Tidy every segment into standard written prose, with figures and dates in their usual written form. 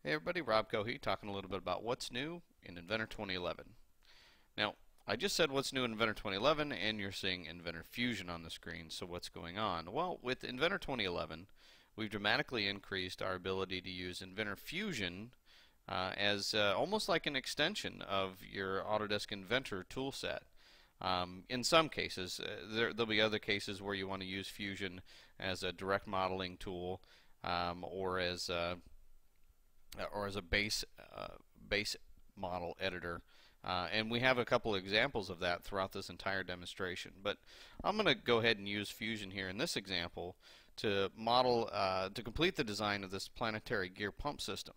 Hey everybody, Rob Cohey talking a little bit about what's new in Inventor 2011. Now, I just said what's new in Inventor 2011 and you're seeing Inventor Fusion on the screen, so what's going on? Well, with Inventor 2011, we've dramatically increased our ability to use Inventor Fusion as almost like an extension of your Autodesk Inventor toolset. In some cases, there'll be other cases where you want to use Fusion as a direct modeling tool or as a base model editor. And we have a couple examples of that throughout this entire demonstration. But I'm going to go ahead and use Fusion here in this example to complete the design of this planetary gear pump system.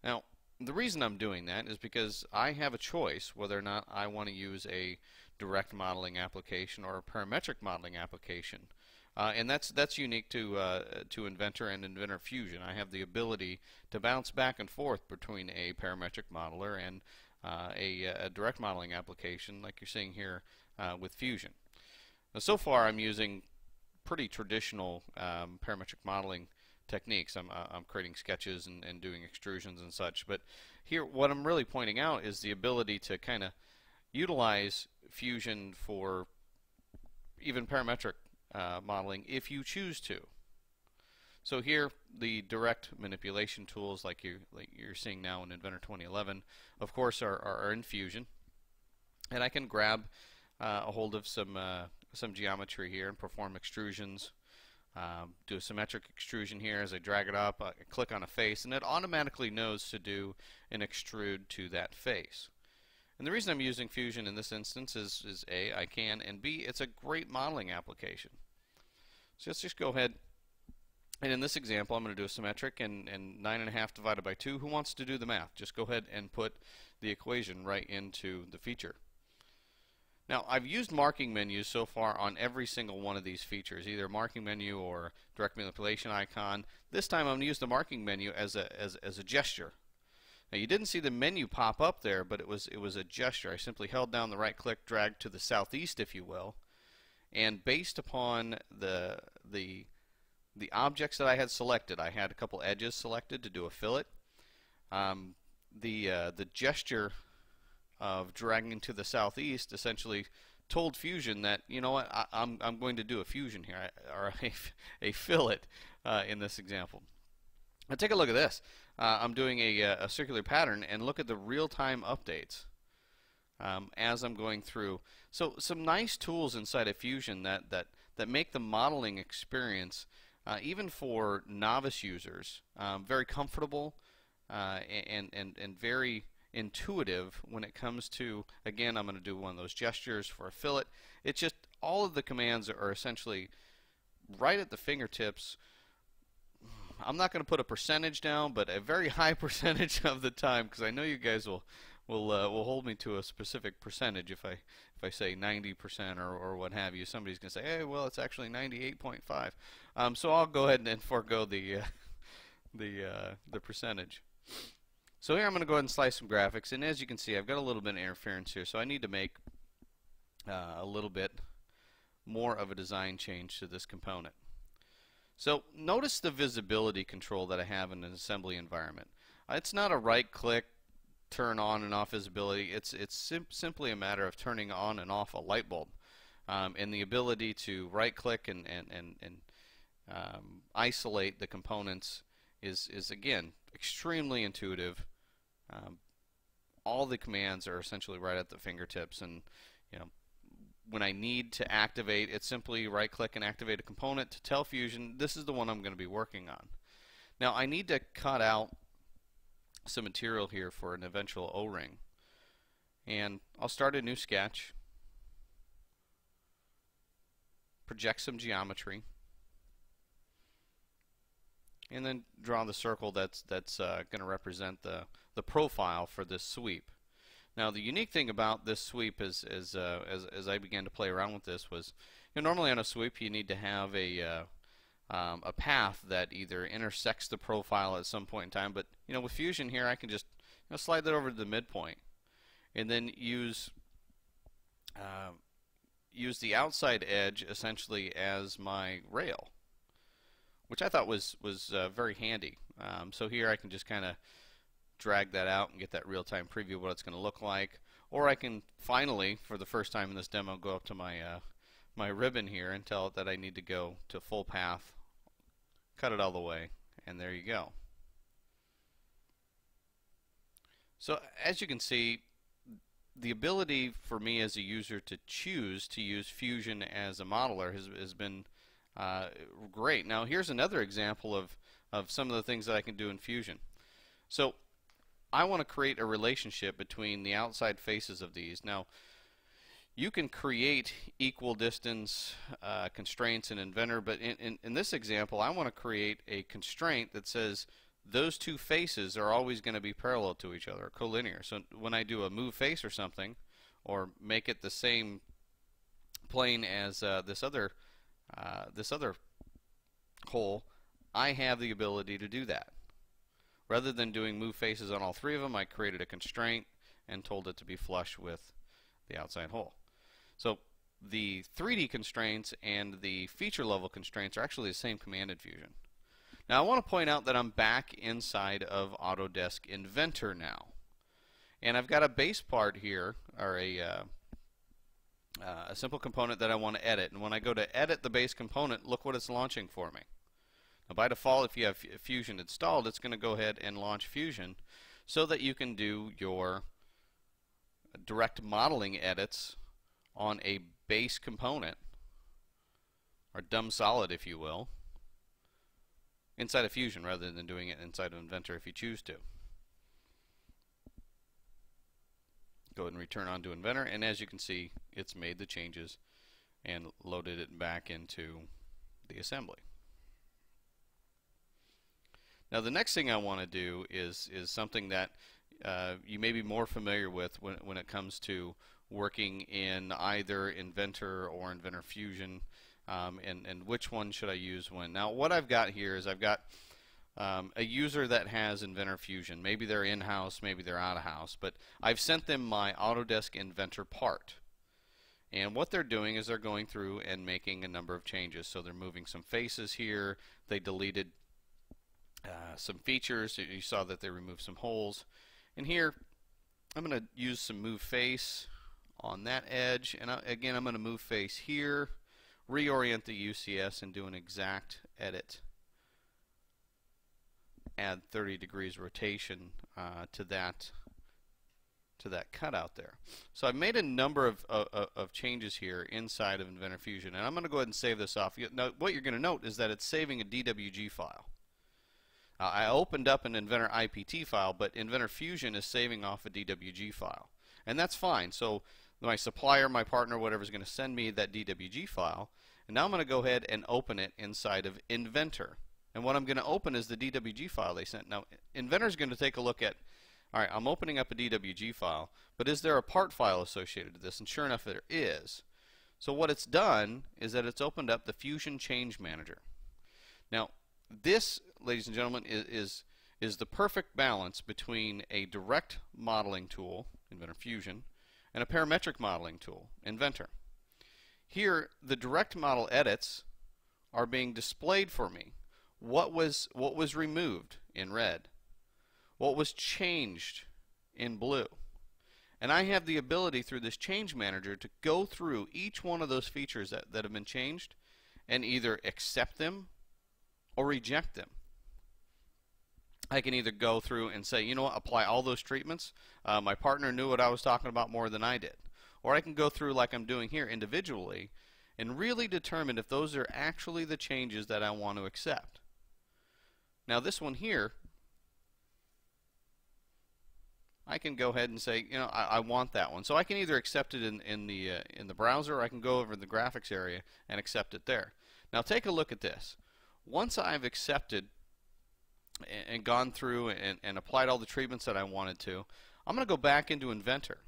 Now, the reason I'm doing that is because I have a choice whether or not I want to use a direct modeling application or a parametric modeling application. And that's unique to Inventor and Inventor Fusion. I have the ability to bounce back and forth between a parametric modeler and a direct modeling application like you're seeing here with Fusion. Now, so far I'm using pretty traditional parametric modeling techniques. I'm creating sketches and doing extrusions and such. But here what I'm really pointing out is the ability to kind of utilize Fusion for even parametric modeling if you choose to. So here the direct manipulation tools like you're seeing now in Inventor 2011 of course are in Fusion, and I can grab a hold of some geometry here and perform extrusions. Do a symmetric extrusion here. As I drag it up, I click on a face and it automatically knows to do an extrude to that face. And the reason I'm using Fusion in this instance is A, I can, and B, it's a great modeling application. So let's just go ahead, and in this example I'm going to do a symmetric and 9.5 divided by 2. Who wants to do the math? Just go ahead and put the equation right into the feature. Now, I've used marking menus so far on every single one of these features, either marking menu or direct manipulation icon. This time I'm going to use the marking menu as a gesture. Now, you didn't see the menu pop up there, but it was a gesture. I simply held down the right click, dragged to the southeast, if you will, and based upon the objects that I had selected, I had a couple edges selected to do a fillet. The gesture of dragging to the southeast essentially told Fusion that, you know what, I'm going to do a fusion here, or a fillet in this example. Now take a look at this. I'm doing a circular pattern, and look at the real-time updates as I'm going through. So some nice tools inside of Fusion that make the modeling experience, even for novice users, very comfortable and very intuitive when it comes to, again, I'm going to do one of those gestures for a fillet. It's just all of the commands are essentially right at the fingertips. I'm not going to put a percentage down, but a very high percentage of the time, because I know you guys will hold me to a specific percentage if I say 90% or what have you. Somebody's going to say, hey, well, it's actually 98.5. So I'll go ahead and forego the percentage. So here I'm going to go ahead and slice some graphics, and as you can see, I've got a little bit of interference here, so I need to make a little bit more of a design change to this component. So notice the visibility control that I have in an assembly environment. It's not a right click, turn on and off visibility. It's simply a matter of turning on and off a light bulb, and the ability to right click and isolate the components is again extremely intuitive. All the commands are essentially right at the fingertips, and when I need to activate, it's simply right click and activate a component to tell Fusion this is the one I'm going to be working on. Now I need to cut out some material here for an eventual O-ring, and I'll start a new sketch, project some geometry, and then draw the circle that's going to represent the profile for this sweep. Now the unique thing about this sweep is as I began to play around with this was, normally on a sweep you need to have a path that either intersects the profile at some point in time, but with Fusion here I can just slide that over to the midpoint and then use the outside edge essentially as my rail, which I thought was very handy So here I can just kind of drag that out and get that real-time preview of what it's going to look like. Or I can finally, for the first time in this demo, go up to my my ribbon here and tell it that I need to go to full path, cut it all the way, and there you go. So as you can see, the ability for me as a user to choose to use Fusion as a modeler has been great. Now here's another example of some of the things that I can do in Fusion. So I want to create a relationship between the outside faces of these. Now you can create equal distance constraints in Inventor, but in this example I want to create a constraint that says those two faces are always going to be parallel to each other, collinear. So when I do a move face or something, or make it the same plane as this other hole, I have the ability to do that. Rather than doing move faces on all three of them, I created a constraint and told it to be flush with the outside hole. So the 3D constraints and the feature level constraints are actually the same command in Fusion. Now I want to point out that I'm back inside of Autodesk Inventor now. And I've got a base part here, or a simple component that I want to edit. And when I go to edit the base component, look what it's launching for me. Now by default, if you have Fusion installed, it's going to go ahead and launch Fusion so that you can do your direct modeling edits on a base component, or dumb solid if you will, inside of Fusion rather than doing it inside of Inventor if you choose to. Go ahead and return on to Inventor, and as you can see, it's made the changes and loaded it back into the assembly. Now the next thing I want to do is something that you may be more familiar with when it comes to working in either Inventor or Inventor Fusion, and which one should I use when. Now what I've got here is I've got a user that has Inventor Fusion. Maybe they're in-house, maybe they're out-of-house, but I've sent them my Autodesk Inventor part. And what they're doing is they're going through and making a number of changes. So they're moving some faces here, they deleted some features, you saw that they removed some holes. And here I'm going to use some move face on that edge, and again I'm going to move face here, reorient the UCS and do an exact edit. Add 30 degrees rotation to that cutout there. So I've made a number of changes here inside of Inventor Fusion, and I'm going to go ahead and save this off. Now what you're going to note is that it's saving a DWG file. I opened up an Inventor IPT file, but Inventor Fusion is saving off a DWG file, and that's fine. So my supplier, my partner, whatever is going to send me that DWG file, and now I'm going to go ahead and open it inside of Inventor. And what I'm going to open is the DWG file they sent. Now Inventor is going to take a look at, all right, I'm opening up a DWG file, but is there a part file associated to this? And sure enough there is. So what it's done is that it's opened up the Fusion Change Manager. Now this, ladies and gentlemen, is the perfect balance between a direct modeling tool, Inventor Fusion, and a parametric modeling tool, Inventor. Here the direct model edits are being displayed for me. What was removed in red? What was changed in blue? And I have the ability through this change manager to go through each one of those features that have been changed and either accept them or reject them. I can either go through and say, you know what, apply all those treatments. My partner knew what I was talking about more than I did. Or I can go through like I'm doing here individually and really determine if those are actually the changes that I want to accept. Now this one here, I can go ahead and say, you know, I want that one. So I can either accept it in the browser, or I can go over to the graphics area and accept it there. Now take a look at this. Once I've accepted and gone through and applied all the treatments that I wanted to, I'm going to go back into Inventor.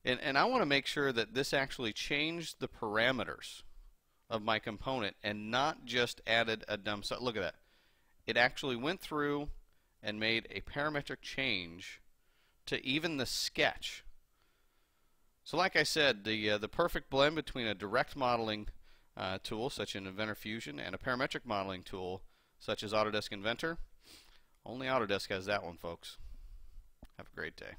And I want to make sure that this actually changed the parameters of my component and not just added a dumb set. Look at that. It actually went through and made a parametric change to even the sketch. So like I said, the perfect blend between a direct modeling tool such as Inventor Fusion and a parametric modeling tool such as Autodesk Inventor Only Autodesk has that one, folks. Have a great day.